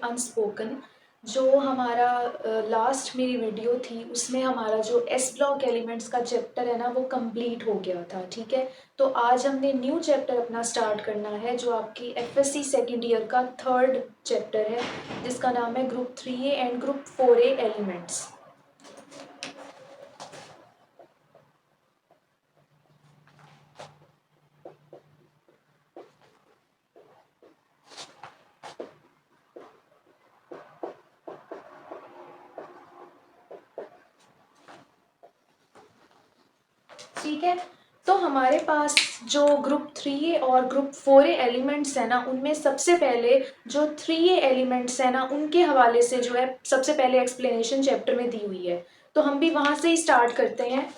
Unspoken. जो हमारा last मेरी वीडियो थी उसमें हमारा जो एस ब्लॉक एलिमेंट्स का चैप्टर है ना वो कंप्लीट हो गया था, ठीक है। तो आज हमने न्यू चैप्टर अपना स्टार्ट करना है जो आपकी एफएससी सेकेंड ईयर का थर्ड चैप्टर है, जिसका नाम है group 3A and group 4A elements. ठीक है, तो हमारे पास जो ग्रुप 3A और ग्रुप 4A एलिमेंट्स है ना, उनमें सबसे पहले जो 3A एलिमेंट्स है ना उनके हवाले से जो है सबसे पहले एक्सप्लेनेशन चैप्टर में दी हुई है, तो हम भी वहां से ही स्टार्ट करते हैं।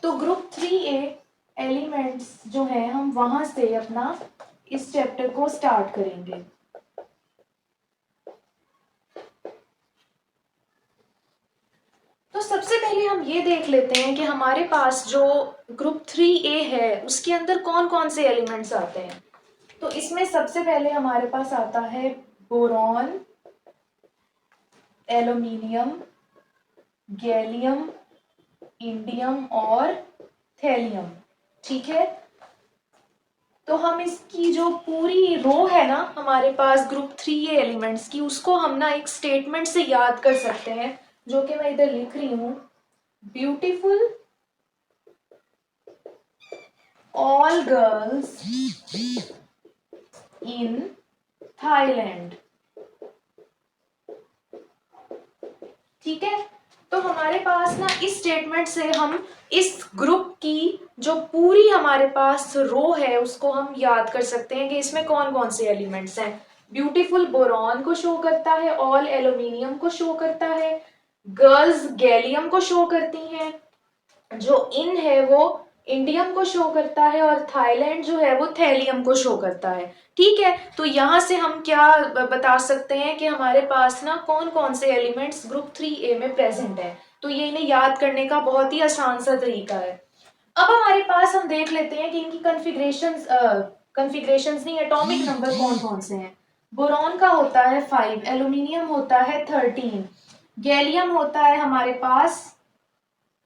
तो ग्रुप 3A एलिमेंट्स जो है हम वहां से अपना इस चैप्टर को स्टार्ट करेंगे। तो सबसे पहले हम ये देख लेते हैं कि हमारे पास जो ग्रुप 3A है उसके अंदर कौन कौन से एलिमेंट्स आते हैं। तो इसमें सबसे पहले हमारे पास आता है बोरॉन, एल्यूमिनियम, गैलियम, इंडियम और थैलियम, ठीक है। तो हम इसकी जो पूरी रो है ना हमारे पास ग्रुप 3A एलिमेंट्स की, उसको हम ना एक स्टेटमेंट से याद कर सकते हैं, जो कि मैं इधर लिख रही हूं। Beautiful all girls in Thailand, ठीक है। तो हमारे पास ना इस स्टेटमेंट से हम इस ग्रुप की जो पूरी हमारे पास रो है उसको हम याद कर सकते हैं कि इसमें कौन कौन से एलिमेंट्स हैं। ब्यूटीफुल बोरॉन को शो करता है, ऑल एल्यूमिनियम को शो करता है, गर्ल्स गैलियम को शो करती हैं, जो इन है वो इंडियम को शो करता है और थाईलैंड जो है वो थैलियम को शो करता है, ठीक है। तो यहाँ से हम क्या बता सकते हैं कि हमारे पास ना कौन कौन से एलिमेंट्स ग्रुप 3A में प्रेजेंट है। तो ये इन्हें याद करने का बहुत ही आसान सा तरीका है। अब हमारे पास हम देख लेते हैं कि इनकी कन्फिग्रेशंस नहीं, एटॉमिक नंबर कौन कौन से हैं। बोरॉन का होता है 5, एल्यूमिनियम होता है 13, गैलियम होता है हमारे पास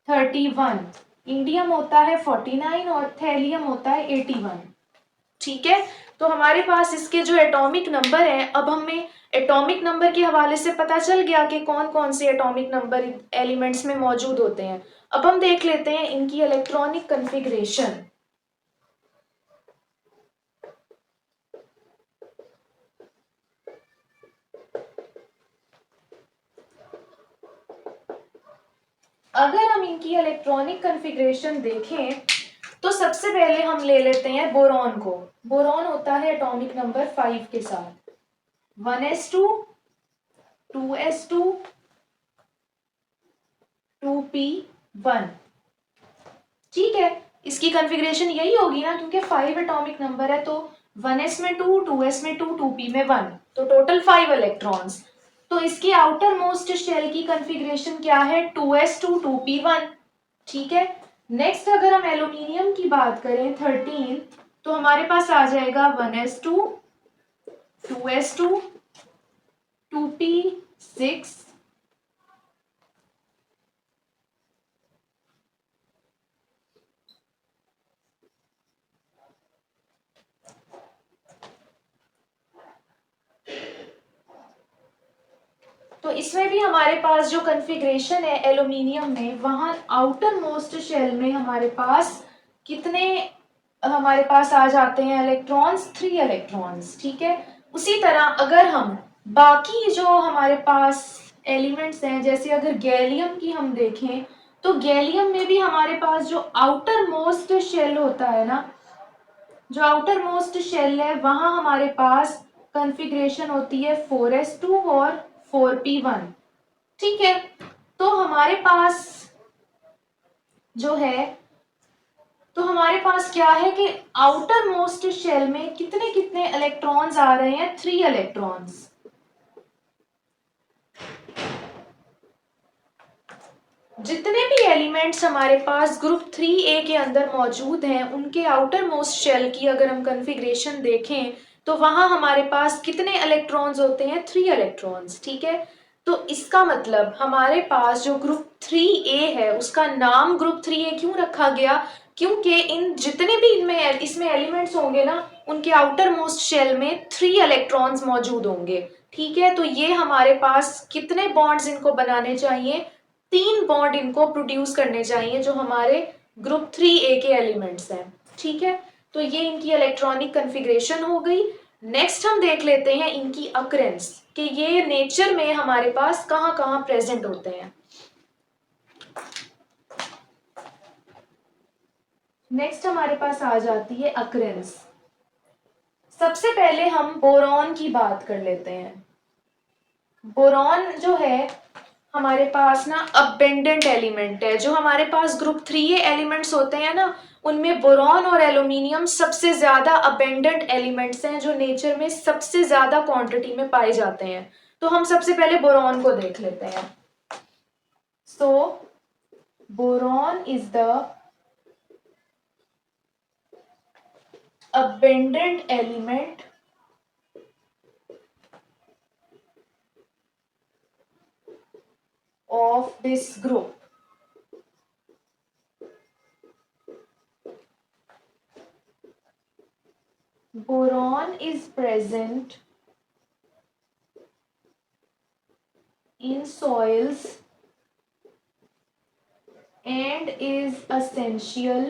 31, इंडियम होता है 49 और थैलियम होता है 81, ठीक है। तो हमारे पास इसके जो एटॉमिक नंबर है, अब हमें एटॉमिक नंबर के हवाले से पता चल गया कि कौन कौन से एटॉमिक नंबर एलिमेंट्स में मौजूद होते हैं। अब हम देख लेते हैं इनकी इलेक्ट्रॉनिक कन्फिग्रेशन। अगर हम इनकी इलेक्ट्रॉनिक कन्फिग्रेशन देखें तो सबसे पहले हम ले लेते हैं बोरॉन को। बोरॉन होता है एटॉमिक नंबर 5 के साथ 1s2 2s2 2p1, ठीक है। इसकी कन्फिग्रेशन यही होगी ना, क्योंकि 5 एटॉमिक नंबर है तो 1s में 2, 2s में 2, 2p में 1, तो टोटल 5 इलेक्ट्रॉन्स। तो इसकी आउटर मोस्ट शेल की कन्फिग्रेशन क्या है, 2s2 2p1, ठीक है। नेक्स्ट अगर हम एल्यूमिनियम की बात करें 13, तो हमारे पास आ जाएगा 1s2 2s2 2p6, तो इसमें भी हमारे पास जो कन्फिग्रेशन है एल्यूमिनियम में, वहां आउटर मोस्ट शेल में हमारे पास कितने हमारे पास आ जाते हैं इलेक्ट्रॉन्स, 3 इलेक्ट्रॉन्स, ठीक है। उसी तरह अगर हम बाकी जो हमारे पास एलिमेंट्स हैं, जैसे अगर गैलियम की हम देखें तो गैलियम में भी हमारे पास जो आउटर मोस्ट शेल होता है ना, जो आउटर मोस्ट शेल है वहां हमारे पास कॉन्फ़िगरेशन होती है 4s2 और 4p1, ठीक है। तो हमारे पास जो है, तो हमारे पास क्या है कि आउटर मोस्ट शेल में कितने कितने इलेक्ट्रॉन्स आ रहे हैं, 3 इलेक्ट्रॉन्स। जितने भी एलिमेंट्स हमारे पास ग्रुप 3A के अंदर मौजूद हैं उनके आउटर मोस्ट शेल की अगर हम कन्फिग्रेशन देखें तो वहां हमारे पास कितने इलेक्ट्रॉन्स होते हैं? 3 इलेक्ट्रॉन्स, ठीक है। तो इसका मतलब हमारे पास जो ग्रुप 3A है उसका नाम ग्रुप 3A क्यों रखा गया? क्योंकि इन जितने भी इनमें इसमें एलिमेंट्स होंगे ना, उनके आउटर मोस्ट शेल में 3 इलेक्ट्रॉन्स मौजूद होंगे, ठीक है। तो ये हमारे पास कितने बॉन्ड्स इनको बनाने चाहिए? 3 बॉन्ड इनको प्रोड्यूस करने चाहिए जो हमारे ग्रुप 3A के एलिमेंट्स हैं, ठीक है। तो ये इनकी इलेक्ट्रॉनिक कन्फिग्रेशन हो गई। नेक्स्ट हम देख लेते हैं इनकी अकरेंस, कि ये नेचर में हमारे पास कहाँ कहाँ प्रेजेंट होते हैं। नेक्स्ट हमारे पास आ जाती है अकरेंस। सबसे पहले हम बोरॉन की बात कर लेते हैं। बोरॉन जो है हमारे पास ना अबेंडेंट एलिमेंट है। जो हमारे पास ग्रुप 3A एलिमेंट्स होते हैं ना, उनमें बोरॉन और एल्यूमिनियम सबसे ज्यादा अबेंडेंट एलिमेंट्स हैं जो नेचर में सबसे ज्यादा क्वांटिटी में पाए जाते हैं। तो हम सबसे पहले बोरॉन को देख लेते हैं। So boron is the abundant element of this group. Boron is present in soils and is essential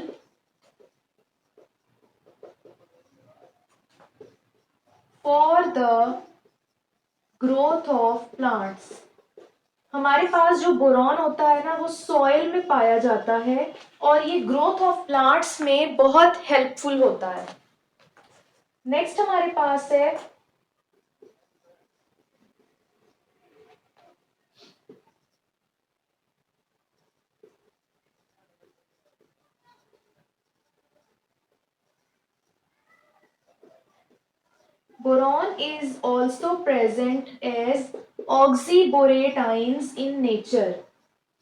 for the growth of plants. हमारे पास जो बोरॉन होता है ना वो सॉइल में पाया जाता है और ये ग्रोथ ऑफ प्लांट्स में बहुत हेल्पफुल होता है। नेक्स्ट हमारे पास है boron is also present as oxyborate ions in nature.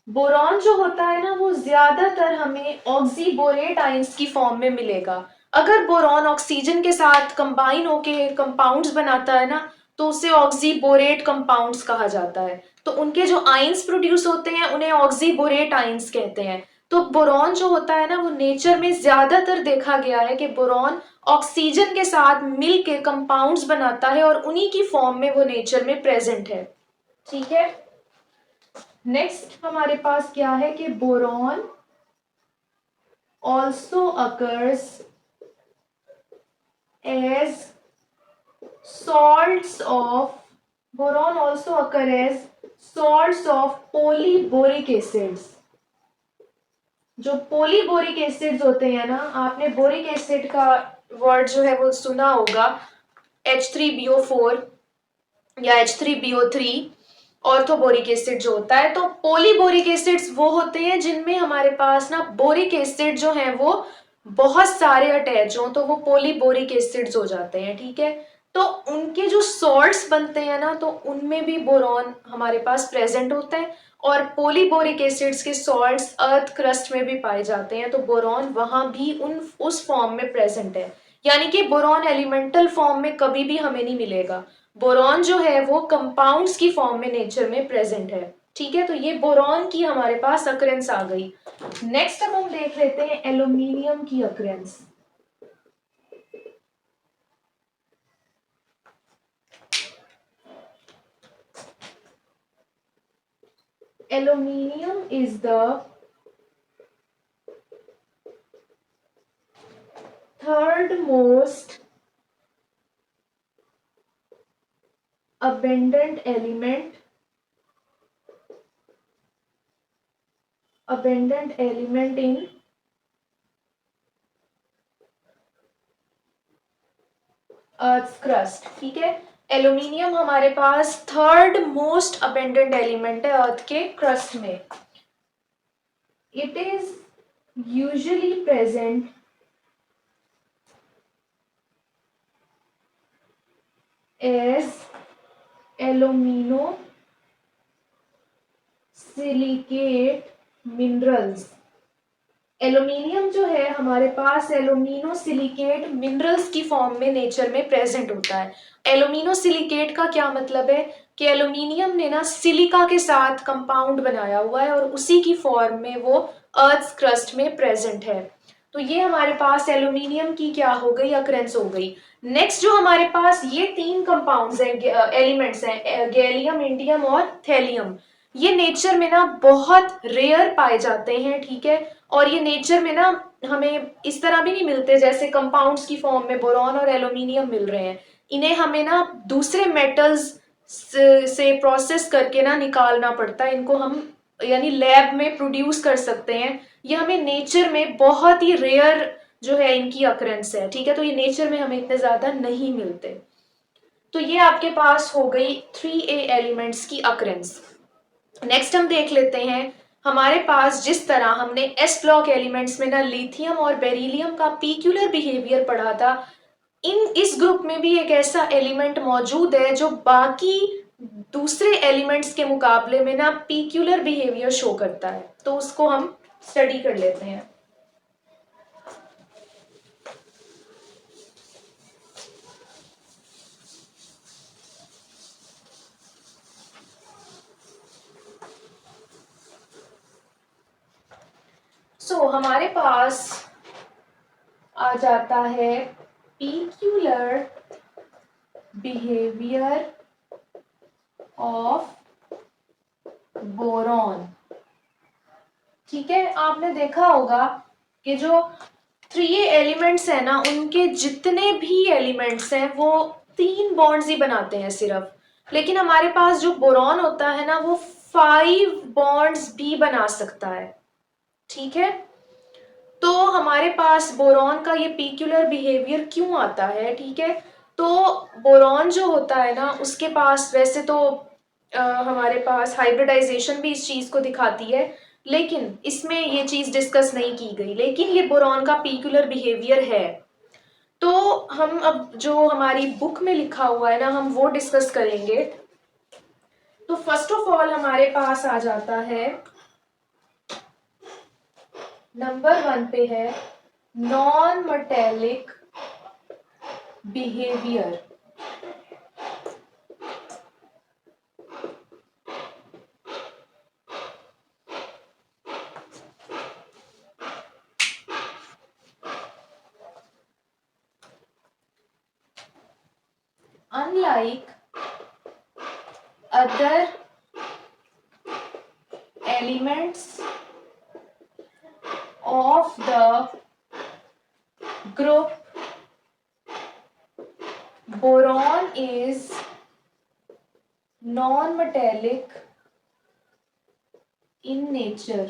Boron जो होता है ना वो ज्यादातर हमें ऑक्सीबोरेट आयंस की फॉर्म में मिलेगा। अगर बोरॉन ऑक्सीजन के साथ कंबाइन होके कंपाउंड्स बनाता है ना, तो उसे ऑक्सीबोरेट कंपाउंड्स कहा जाता है। तो उनके जो आयंस प्रोड्यूस होते हैं उन्हें ऑक्सीबोरेट आयंस कहते हैं। तो बोरॉन जो होता है ना वो नेचर में ज्यादातर देखा गया है कि बोरॉन ऑक्सीजन के साथ मिलके कंपाउंड्स बनाता है और उन्हीं की फॉर्म में वो नेचर में प्रेजेंट है, ठीक है। नेक्स्ट हमारे पास क्या है कि boron also occurs as salts of boron also occur as salts of polyboric acids. जो पोलीबोरिक एसिड्स होते हैं ना, आपने बोरिक एसिड का वर्ड जो है वो सुना होगा, H3BO4 या H3BO3 ऑर्थोबोरिक एसिड जो होता है। तो पोलीबोरिक एसिड्स वो होते हैं जिनमें हमारे पास ना बोरिक एसिड जो है वो बहुत सारे अटैच हो, तो वो पोलीबोरिक एसिड्स हो जाते हैं, ठीक है। तो उनके जो सॉल्ट्स बनते हैं ना, तो उनमें भी बोरॉन हमारे पास प्रेजेंट होता है और पोलीबोरिक एसिड्स के सॉल्ट्स अर्थ क्रस्ट में भी पाए जाते हैं। तो बोरॉन वहां भी उस फॉर्म में प्रेजेंट है, यानी कि बोरॉन एलिमेंटल फॉर्म में कभी भी हमें नहीं मिलेगा। बोरॉन जो है वो कंपाउंड्स की फॉर्म में नेचर में प्रेजेंट है, ठीक है। तो ये बोरॉन की हमारे पास अकरेंस आ गई। नेक्स्ट अब हम देख लेते हैं एल्यूमिनियम की occurrence. Aluminium is the third most abundant element in Earth's crust, ठीक है। एल्यूमिनियम हमारे पास थर्ड मोस्ट अबेंडेंट एलिमेंट है अर्थ के क्रस्ट में। It is usually present as alumino silicate minerals. Aluminium जो है हमारे पास एल्यूमिनो सिलिकेट मिनरल्स की फॉर्म में नेचर में प्रेजेंट होता है। एल्यूमिनो सिलिकेट का क्या मतलब है कि एल्यूमिनियम ने ना सिलिका के साथ कंपाउंड बनाया हुआ है और उसी की फॉर्म में वो अर्थ क्रस्ट में प्रेजेंट है। तो ये हमारे पास एल्यूमिनियम की क्या हो गई, अक्रेंस हो गई। नेक्स्ट जो हमारे पास ये तीन कंपाउंड्स हैं, एलिमेंट्स हैं, गैलियम, इंडियम और थैलियम। ये नेचर में ना बहुत रेयर पाए जाते हैं, ठीक है। और ये नेचर में ना हमें इस तरह भी नहीं मिलते जैसे कंपाउंड्स की फॉर्म में बोरॉन और एल्यूमिनियम मिल रहे हैं। इन्हें हमें ना दूसरे मेटल्स से प्रोसेस करके ना निकालना पड़ता है। इनको हम यानी लैब में प्रोड्यूस कर सकते हैं। ये हमें नेचर में बहुत ही रेयर जो है इनकी अक्रेंस है, ठीक है। तो ये नेचर में हमें इतने ज्यादा नहीं मिलते। तो ये आपके पास हो गई 3A एलिमेंट्स की अक्रेंस। नेक्स्ट हम देख लेते हैं हमारे पास जिस तरह हमने एस ब्लॉक एलिमेंट्स में ना लिथियम और बेरिलियम का पीक्यूलर बिहेवियर पढ़ा था, इस ग्रुप में भी एक ऐसा एलिमेंट मौजूद है जो बाकी दूसरे एलिमेंट्स के मुकाबले में ना पीक्यूलर बिहेवियर शो करता है। तो उसको हम स्टडी कर लेते हैं। हमारे पास आ जाता है पीक्यूलर बिहेवियर ऑफ बोरॉन, ठीक है। आपने देखा होगा कि जो 3A एलिमेंट्स है ना उनके जितने भी एलिमेंट्स हैं वो 3 बॉन्ड्स ही बनाते हैं सिर्फ, लेकिन हमारे पास जो बोरॉन होता है ना वो 5 बॉन्ड्स भी बना सकता है, ठीक है। तो हमारे पास बोरॉन का ये पीक्यूलर बिहेवियर क्यों आता है, ठीक है। तो बोरॉन जो होता है ना उसके पास वैसे तो हमारे पास हाइब्रिडाइजेशन भी इस चीज को दिखाती है, लेकिन इसमें ये चीज डिस्कस नहीं की गई, लेकिन ये बोरॉन का पीक्यूलर बिहेवियर है। तो हम अब जो हमारी बुक में लिखा हुआ है ना हम वो डिस्कस करेंगे। तो फर्स्ट ऑफ ऑल हमारे पास आ जाता है नंबर 1 पे है non metallic behaviour. Unlike other elements of the group, boron is non-metallic in nature।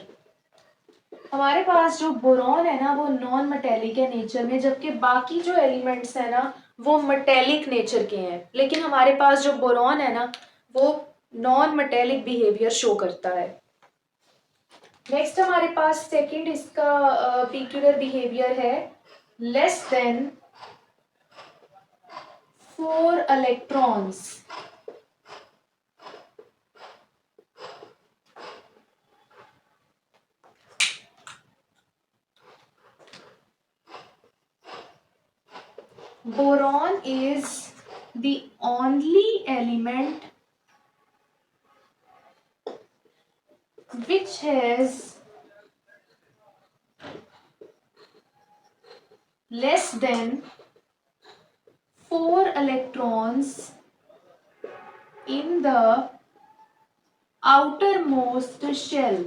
हमारे पास जो बोरॉन है ना वो नॉन मेटेलिक है नेचर में, जबकि बाकी जो एलिमेंट्स है ना वो मेटेलिक नेचर के हैं, लेकिन हमारे पास जो बोरॉन है ना वो नॉन मेटेलिक बिहेवियर शो करता है। नेक्स्ट हमारे पास सेकंड इसका पीक्यूलर बिहेवियर है less than 4 electrons. Boron is the only element which has less than 4 electrons in the outermost shell।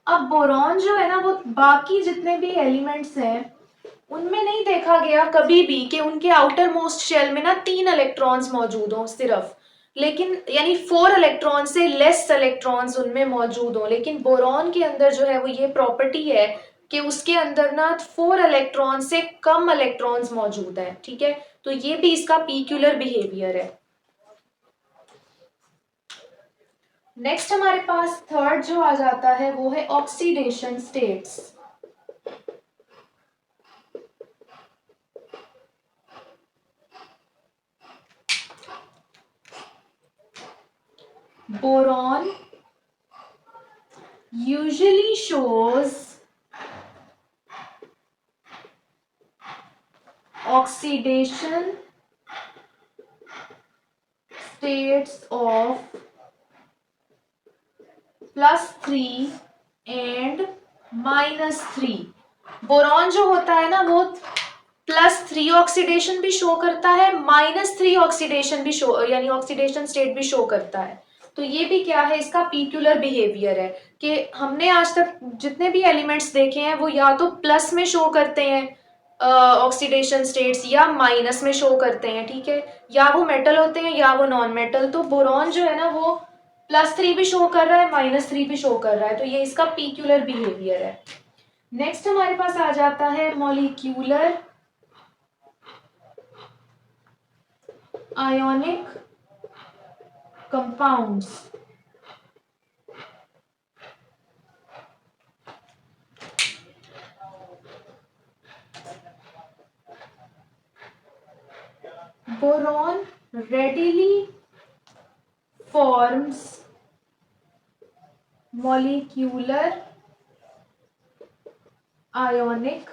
अब बोरॉन जो है ना वो बाकी जितने भी एलिमेंट्स हैं उनमें नहीं देखा गया कभी भी कि उनके आउटर मोस्ट शेल में ना 3 इलेक्ट्रॉन्स मौजूद हों सिर्फ, लेकिन यानी 4 इलेक्ट्रॉन से लेस इलेक्ट्रॉन्स उनमें मौजूद हों। लेकिन बोरॉन के अंदर जो है वो ये प्रॉपर्टी है कि उसके अंदर ना 4 इलेक्ट्रॉन से कम इलेक्ट्रॉन्स मौजूद हैं, ठीक है। तो ये भी इसका पीक्यूलर बिहेवियर है। नेक्स्ट हमारे पास थर्ड जो आ जाता है वो है oxidation states. Boron usually shows oxidation states of +3 and -3। Boron जो होता है ना वो +3 ऑक्सीडेशन भी शो करता है, -3 ऑक्सीडेशन भी शो यानी ऑक्सीडेशन स्टेट भी शो करता है। तो ये भी क्या है, इसका पीक्यूलर बिहेवियर है कि हमने आज तक जितने भी एलिमेंट्स देखे हैं वो या तो प्लस में शो करते हैं ऑक्सीडेशन स्टेट्स या माइनस में शो करते हैं, ठीक है, या वो मेटल होते हैं या वो नॉन मेटल। तो बोरॉन जो है ना वो +3 भी शो कर रहा है, -3 भी शो कर रहा है, तो ये इसका पीक्यूलर बिहेवियर है। नेक्स्ट हमारे पास आ जाता है molecular ionic compounds. Boron readily forms molecular ionic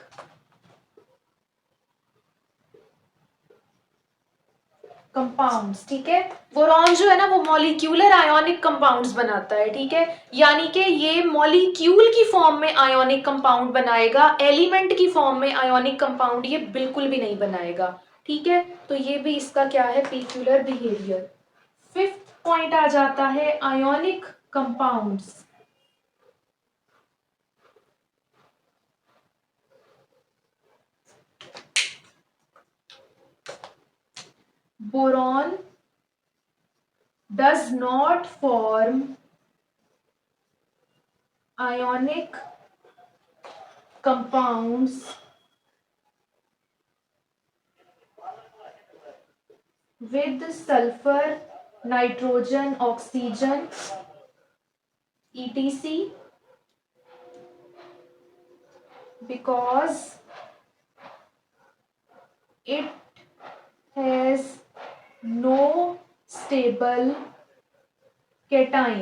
compounds, ठीक है। बोरॉन जो है ना वो मॉलिक्यूलर आयोनिक कंपाउंड्स बनाता है, ठीक है, यानी कि ये मॉलिक्यूल की फॉर्म में आयोनिक कंपाउंड बनाएगा, एलिमेंट की फॉर्म में आयोनिक कंपाउंड ये बिल्कुल भी नहीं बनाएगा, ठीक है। तो ये भी इसका क्या है, पीक्यूलर बिहेवियर। फिफ्थ पॉइंट आ जाता है ionic compounds. Boron does not form ionic compounds with sulfur, nitrogen, oxygen, etc. because it has no stable cation।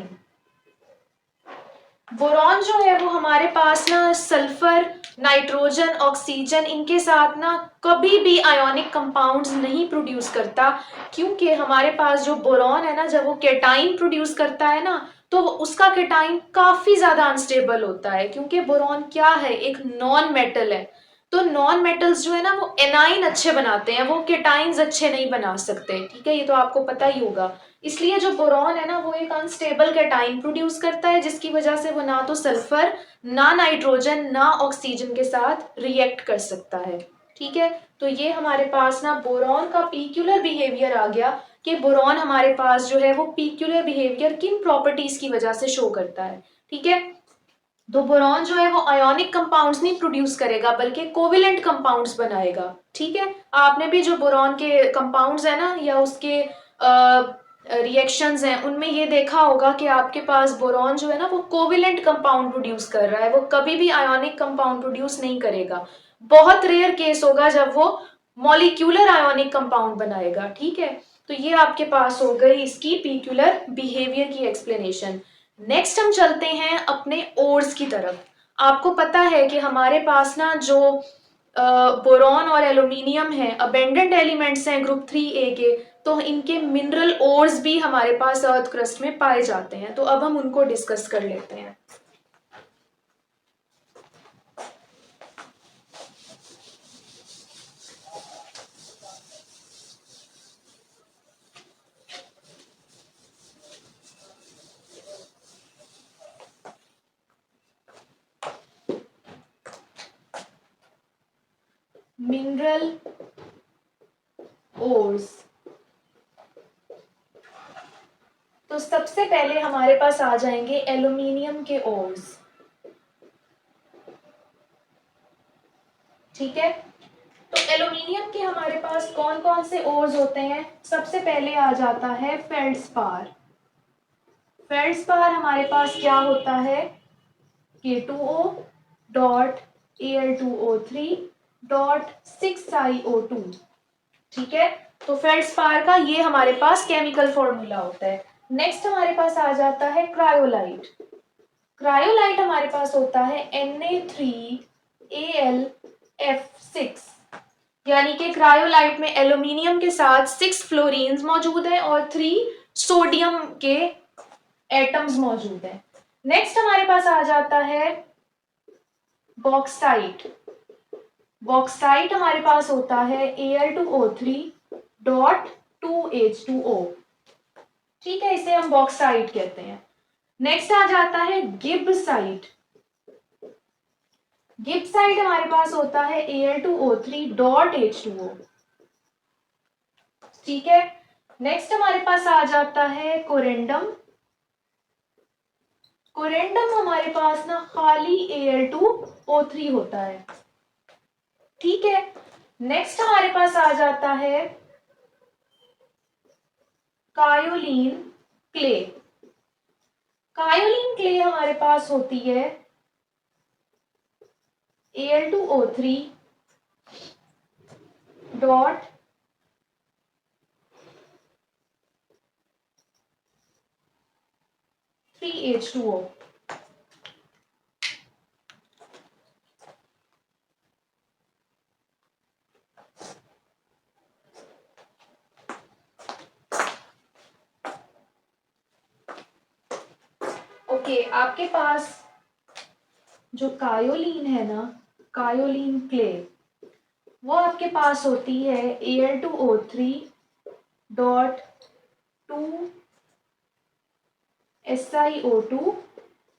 Boron जो है वो हमारे पास ना सल्फर, नाइट्रोजन, ऑक्सीजन इनके साथ ना कभी भी आयोनिक कंपाउंड्स नहीं प्रोड्यूस करता, क्योंकि हमारे पास जो बोरॉन है ना जब वो केटाइन प्रोड्यूस करता है ना तो उसका केटाइन काफी ज्यादा अनस्टेबल होता है, क्योंकि बोरॉन क्या है, एक नॉन मेटल है। तो नॉन मेटल्स जो है ना वो एनाइन अच्छे बनाते हैं, वो केटाइंस अच्छे नहीं बना सकते, ठीक है, ये तो आपको पता ही होगा। इसलिए जो बोरॉन है ना वो एक अनस्टेबल कैटाइन प्रोड्यूस करता है, जिसकी वजह से वो ना तो सल्फर, ना नाइट्रोजन, ना ऑक्सीजन के साथ रिएक्ट कर सकता है, ठीक है। तो ये हमारे पास ना बोरॉन का पीक्यूलर बिहेवियर आ गया कि बोरॉन हमारे पास जो है वो पीक्यूलर बिहेवियर किन प्रॉपर्टीज की वजह से शो करता है, ठीक है। तो बोरॉन जो है वो आयोनिक कंपाउंड्स नहीं प्रोड्यूस करेगा बल्कि कोवेलेंट कंपाउंड्स बनाएगा, ठीक है। आपने भी जो बोरॉन के कंपाउंड्स है ना या उसके रिएक्शंस हैं उनमें ये देखा होगा कि आपके पास बोरॉन जो है ना वो कोवेलेंट कंपाउंड प्रोड्यूस कर रहा है, वो कभी भी आयोनिक कंपाउंड प्रोड्यूस नहीं करेगा। बहुत रेयर केस होगा जब वो मॉलिक्यूलर आयोनिक कंपाउंड बनाएगा, ठीक है। तो ये आपके पास हो गई इसकी पीक्यूलर बिहेवियर की एक्सप्लेनेशन। नेक्स्ट हम चलते हैं अपने ओर्स की तरफ। आपको पता है कि हमारे पास ना जो बोरॉन और एल्यूमिनियम है अबेंडेंट एलिमेंट्स हैं ग्रुप 3A के, तो इनके मिनरल ओर्स भी हमारे पास अर्थ क्रस्ट में पाए जाते हैं। तो अब हम उनको डिस्कस कर लेते हैं। मिनरल ओर्स, तो सबसे पहले हमारे पास आ जाएंगे एल्यूमिनियम के ओर्स, ठीक है। तो एल्यूमिनियम के हमारे पास कौन कौन से ओर्स होते हैं, सबसे पहले आ जाता है फेल्ड्स्पार। फेल्ड्स्पार हमारे पास क्या होता है, K2O dot Al2O3 dot 6iO2, ठीक है। तो फेल्ड्स्पार का ये हमारे पास केमिकल फॉर्मूला होता है। नेक्स्ट हमारे पास आ जाता है क्रायोलाइट। क्रायोलाइट हमारे पास होता है Na3Al F6, यानी कि क्रायोलाइट में एल्यूमिनियम के साथ 6 फ्लोरीन्स मौजूद है और 3 सोडियम के एटम्स मौजूद है। नेक्स्ट हमारे पास आ जाता है बॉक्साइट। बॉक्साइट हमारे पास होता है Al2O3 डॉट 2H2O। ठीक है, इसे हम बॉक्साइट कहते हैं। नेक्स्ट आ जाता है गिब्साइट। गिब्साइट हमारे पास होता है Al2O3 डॉट H2O। ठीक है, नेक्स्ट हमारे पास आ जाता है कोरेंडम। कोरेंडम हमारे पास ना खाली Al2O3 होता है। ठीक है, नेक्स्ट हमारे पास आ जाता है कायोलिन क्ले। कायोलिन क्ले हमारे पास होती है Al2O3 डॉट H2O। ओके, आपके पास जो कायोलिन है ना, कायोलिन क्ले, वो आपके पास होती है Al2O3 dot 2SiO2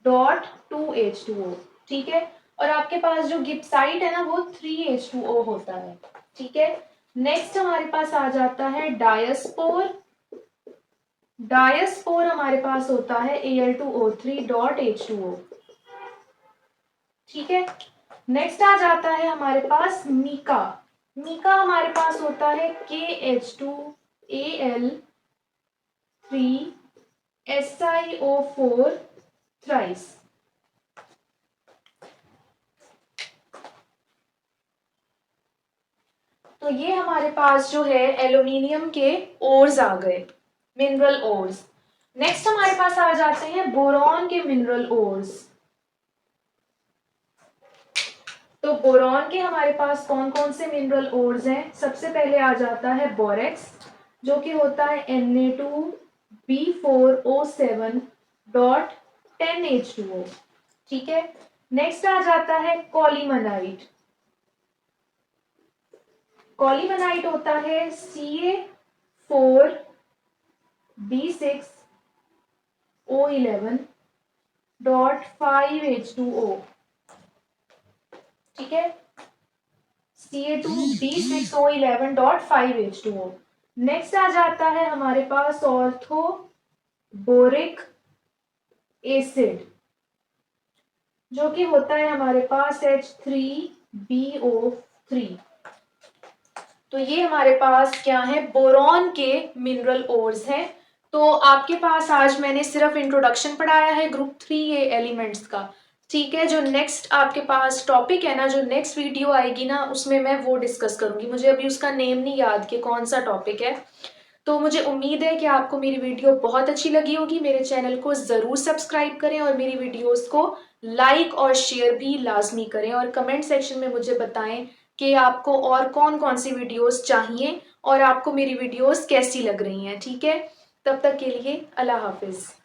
dot 2H2O। ठीक है, और आपके पास जो गिब्साइट है ना वो 3H2O होता है। ठीक है, नेक्स्ट हमारे पास आ जाता है डायस्पोर। डायस्पोर हमारे पास होता है Al2O3 डॉट H2O। ठीक है, नेक्स्ट आ जाता है हमारे पास मीका। मीका हमारे पास होता है KH2Al3SiO4 थ्राइस। तो ये हमारे पास जो है एल्यूमिनियम के ओर्स आ गए, मिनरल ओर्स। नेक्स्ट हमारे पास आ जाते हैं बोरॉन के मिनरल ओर्स। तो बोरॉन के हमारे पास कौन कौन से मिनरल ओर्स हैं? सबसे पहले आ जाता है बोरेक्स, जो कि होता है Na2B4O7 डॉट 10H2O। ठीक है, नेक्स्ट आ जाता है कॉलीमनाइट। कॉलीमनाइट होता है Ca4B6O11 डॉट 5H2O। ठीक है, Ca2B6O11 डॉट 5H2O। नेक्स्ट आ जाता है हमारे पास ऑर्थो बोरिक एसिड, जो कि होता है हमारे पास H3BO3। तो ये हमारे पास क्या है, बोरॉन के मिनरल ओर्स हैं। तो आपके पास आज मैंने सिर्फ इंट्रोडक्शन पढ़ाया है ग्रुप 3 ये एलिमेंट्स का। ठीक है, जो नेक्स्ट आपके पास टॉपिक है ना, जो नेक्स्ट वीडियो आएगी ना, उसमें मैं वो डिस्कस करूंगी। मुझे अभी उसका नेम नहीं याद कि कौन सा टॉपिक है। तो मुझे उम्मीद है कि आपको मेरी वीडियो बहुत अच्छी लगी होगी। मेरे चैनल को ज़रूर सब्सक्राइब करें और मेरी वीडियोस को लाइक और शेयर भी लाजमी करें, और कमेंट सेक्शन में मुझे बताएं कि आपको और कौन कौन सी वीडियोस चाहिए और आपको मेरी वीडियोस कैसी लग रही हैं। ठीक है, तब तक के लिए अल्लाह हाफिज़।